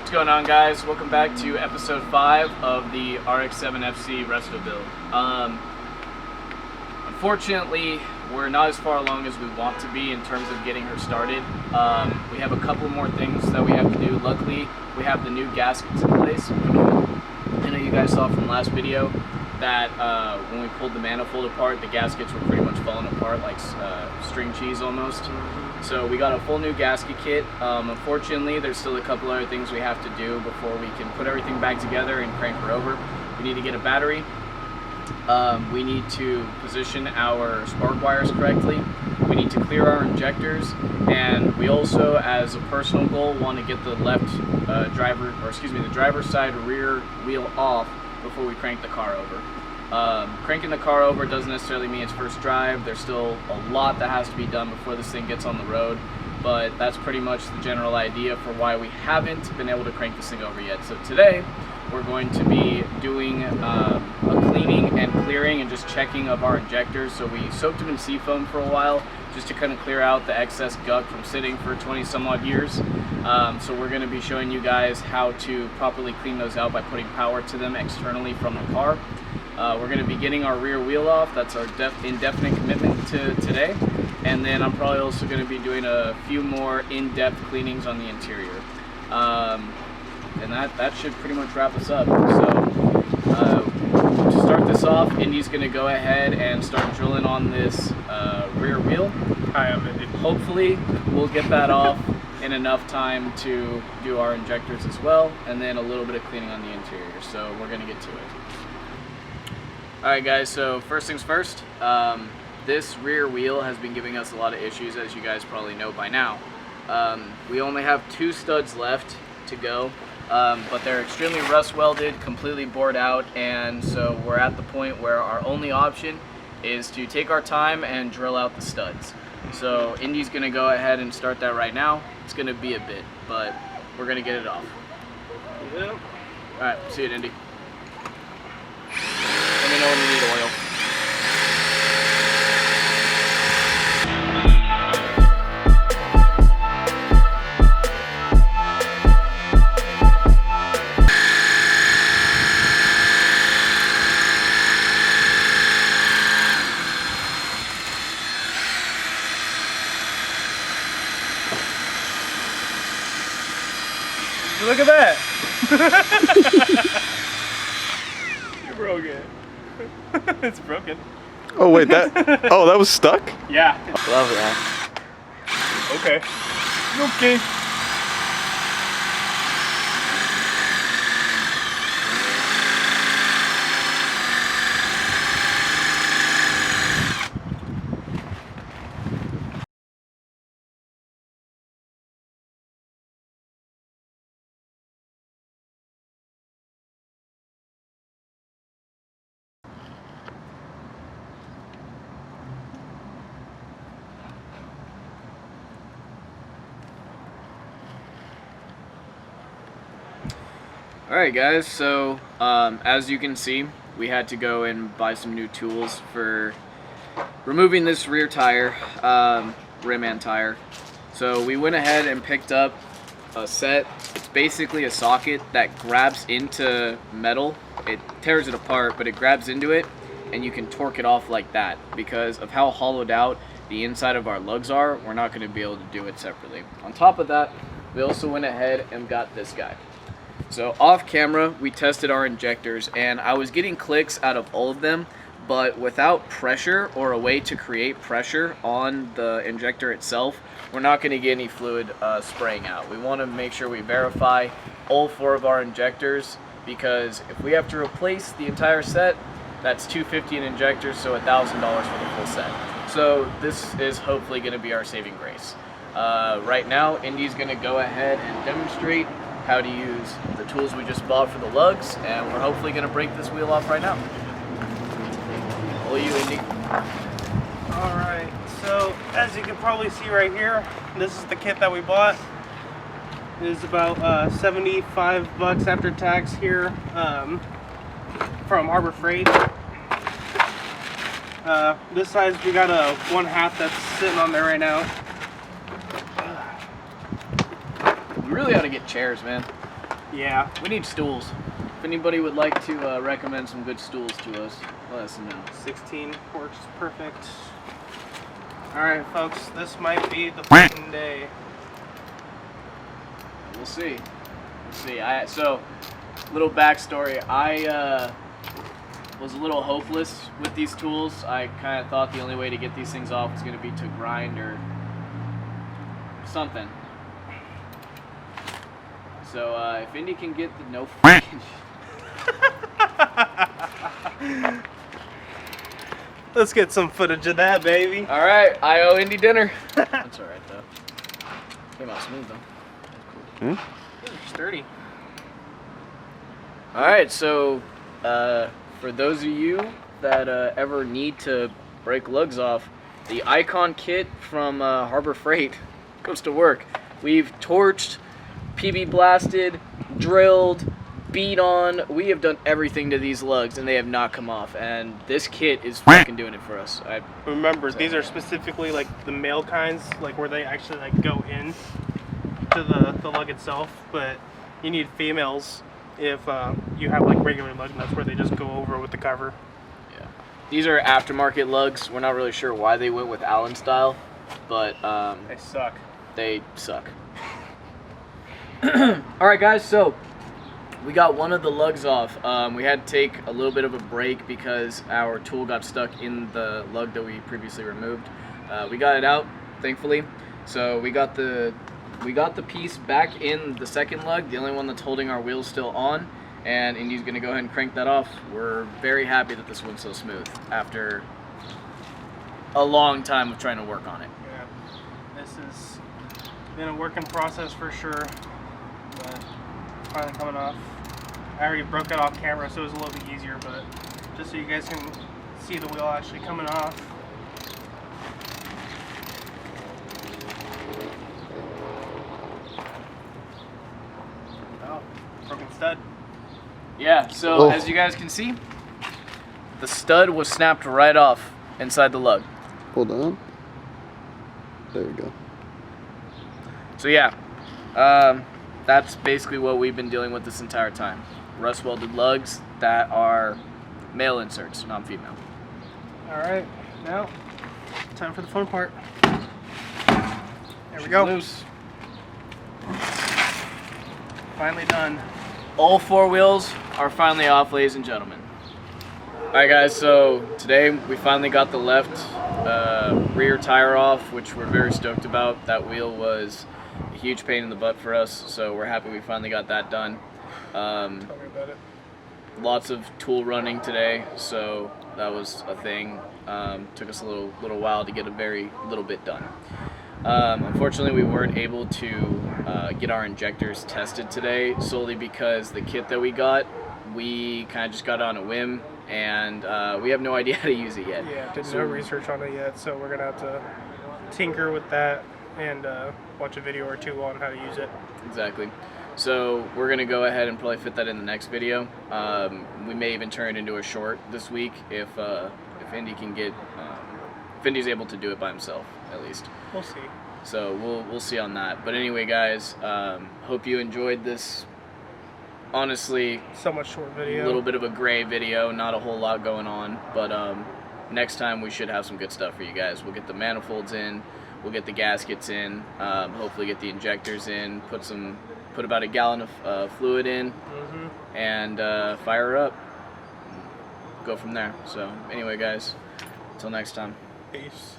What's going on, guys? Welcome back to episode 5 of the RX7 Resto build. Unfortunately, we're not as far along as we want to be in terms of getting her started. We have a couple more things that we have to do. Luckily, we have the new gaskets in place. I know you guys saw from the last video that when we pulled the manifold apart, the gaskets were pretty much falling apart like string cheese almost. So we got a full new gasket kit. Unfortunately, there's still a couple other things we have to do before we can put everything back together and crank her over. We need to get a battery. We need to position our spark wires correctly. We need to clear our injectors, and we also, as a personal goal, want to get the the driver's side rear wheel off before we crank the car over. Cranking the car over doesn't necessarily mean it's first drive. There's still a lot that has to be done before this thing gets on the road, but that's pretty much the general idea for why we haven't been able to crank this thing over yet. So today we're going to be doing a cleaning and clearing and just checking of our injectors. So we soaked them in seafoam for a while just to kind of clear out the excess gunk from sitting for 20 some odd years. So we're going to be showing you guys how to properly clean those out by putting power to them externally from the car. We're going to be getting our rear wheel off. That's our indefinite commitment to today. And then I'm probably also going to be doing a few more in-depth cleanings on the interior. And that should pretty much wrap us up. So to start this off, Indy's going to go ahead and start drilling on this rear wheel. Hi, I'm Indy. Hopefully we'll get that off in enough time to do our injectors as well, and then a little bit of cleaning on the interior. So we're going to get to it. Alright guys, so first things first, this rear wheel has been giving us a lot of issues, as you guys probably know by now. We only have 2 studs left to go, but they're extremely rust welded, completely bored out, and so we're at the point where our only option is to take our time and drill out the studs. So Indy's going to go ahead and start that right now. It's going to be a bit, but we're going to get it off. Yep. Alright, see you, Indy. Let me know when you need oil. Look at that! You're broken. It's broken. Oh wait, that was stuck? Yeah. Love that. Okay. Okay. Alright guys, so as you can see, we had to go and buy some new tools for removing this rear tire, rim and tire. So we went ahead and picked up a set. It's basically a socket that grabs into metal. It tears it apart, but it grabs into it and you can torque it off like that. Because of how hollowed out the inside of our lugs are, we're not going to be able to do it separately. On top of that, we also went ahead and got this guy. So off camera, we tested our injectors, and I was getting clicks out of all of them, but without pressure or a way to create pressure on the injector itself, we're not going to get any fluid spraying out. We want to make sure we verify all 4 of our injectors, because if we have to replace the entire set, that's $250 in injectors, so $1,000 for the full set. So this is hopefully going to be our saving grace. Right now, Indy's going to go ahead and demonstrate how to use the tools we just bought for the lugs, and we're hopefully going to break this wheel off right now. Will you, Indy? Alright, so as you can probably see right here, this is the kit that we bought. It is about 75 bucks after tax here from Harbor Freight. This size, we got a 1/2 that's sitting on there right now. We really ought to get chairs, man. Yeah. We need stools. If anybody would like to recommend some good stools to us, let us know. 16 works perfect. Alright, folks, this might be the fucking day. We'll see. We'll see. So, little backstory. I was a little hopeless with these tools. I kind of thought the only way to get these things off was going to be to grind or something. So, if Indy can get the no fucking Let's get some footage of that, baby. Alright, I owe Indy dinner. That's alright, though. Came out smooth, though. Hmm? Sturdy. Alright, so, for those of you that ever need to break lugs off, the Icon kit from Harbor Freight goes to work. We've torched, PB blasted, drilled, beat on. We have done everything to these lugs and they have not come off. And this kit is fucking doing it for us. Remember, these are specifically like the male kinds, like where they actually like go in to the lug itself. But you need females if you have like regular lug nuts where they just go over with the cover. Yeah. These are aftermarket lugs. We're not really sure why they went with Allen style, but They suck. they suck. Alright guys, so we got one of the lugs off. We had to take a little bit of a break because our tool got stuck in the lug that we previously removed. We got it out, thankfully. So we got the piece back in the second lug, the only one that's holding our wheels still on, and Indy's gonna go ahead and crank that off. We're very happy that this one's so smooth after a long time of trying to work on it. Yeah. This has been a working process for sure, but finally coming off. I already broke it off camera, so it was a little bit easier, but just so you guys can see the wheel actually coming off. Oh, broken stud. Yeah, so Oh. as you guys can see, the stud was snapped right off inside the lug. Hold on. There we go. So yeah, that's basically what we've been dealing with this entire time. Rust welded lugs that are male inserts, not female. Alright, now time for the fun part. There we go. Loose. Finally done. All four wheels are finally off, ladies and gentlemen. Alright guys, so today we finally got the left rear tire off, which we're very stoked about. That wheel was a huge pain in the butt for us, so we're happy we finally got that done. Tell me about it. Lots of tool running today, so that was a thing. Took us a little while to get a very little bit done. Unfortunately, we weren't able to get our injectors tested today, solely because the kit that we got, we kind of just got on a whim, and we have no idea how to use it yet. Yeah, did So- no research on it yet, so we're gonna have to tinker with that and watch a video or two on how to use it. Exactly. So we're gonna go ahead and probably fit that in the next video. We may even turn it into a short this week if Indy can get, if Indy's able to do it by himself at least. We'll see. So we'll see on that. But anyway, guys, hope you enjoyed this. Honestly, Somewhat short a video. little bit of a gray video, not a whole lot going on. But next time we should have some good stuff for you guys. We'll get the manifolds in, we'll get the gaskets in, hopefully get the injectors in, put about a gallon of fluid in, and fire her up. Go from there. So anyway, guys, until next time. Peace.